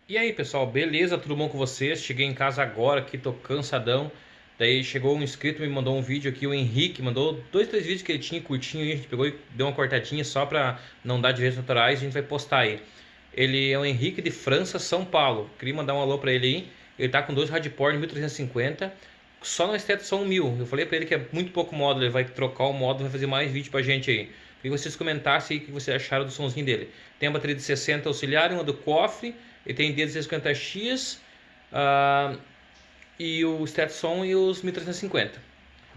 E aí, pessoal, beleza? Tudo bom com vocês? Cheguei em casa agora aqui, tô cansadão. Daí chegou um inscrito, me mandou um vídeo aqui, o Henrique, mandou dois, três vídeos que ele tinha curtinho e a gente pegou e deu uma cortadinha só pra não dar direitos autorais, a gente vai postar aí. Ele é o Henrique de França, São Paulo. Queria mandar um alô pra ele aí. Ele tá com dois Radporn 1350, só no Esteto são 1000. Eu falei pra ele que é muito pouco módulo, ele vai trocar o módulo, vai fazer mais vídeo pra gente aí. Queria que vocês comentassem aí o que vocês acharam do somzinho dele. Tem a bateria de 60 auxiliar, uma do cofre, ele tem D1650X, e o Stetson e os 1350.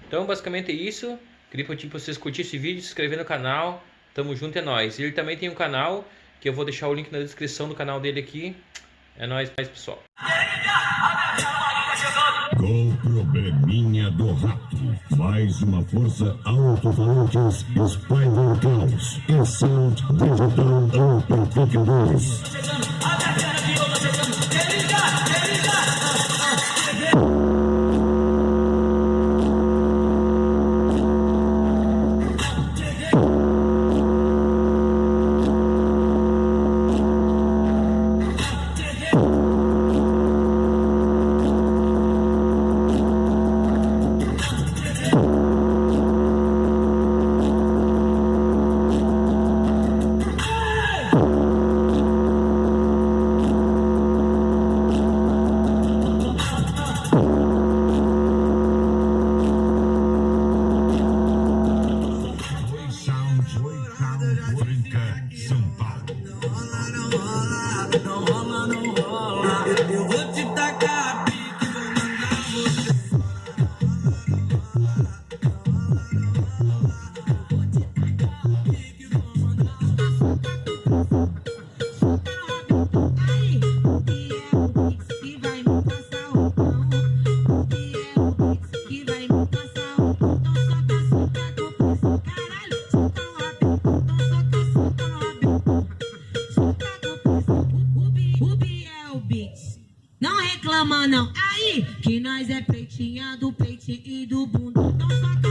Então basicamente é isso. Queria pedir para vocês curtirem esse vídeo, se inscrever no canal. Tamo junto, é nóis. Ele também tem um canal, que eu vou deixar o link na descrição do canal dele aqui. É nóis, pessoal. Com probleminha do rato. Mais uma força alto-falantes Spider Caos e Sound Digital Amplificadores. Franca, São Paulo. Não rola, não rola. Eu vou te tacar a pique, vou mandar você. Aí, o que é o Pix que vai me passar o pão? O que é o Pix que vai me passar o pão? Então soca, soca com o Pix, caralho, soca no rabinho. Então soca, soca no rabinho. Soca com o Pix, o Bi é o Pix. Não reclama não, aí, que nós é peitinha do peitinho e do bundo. Então soca.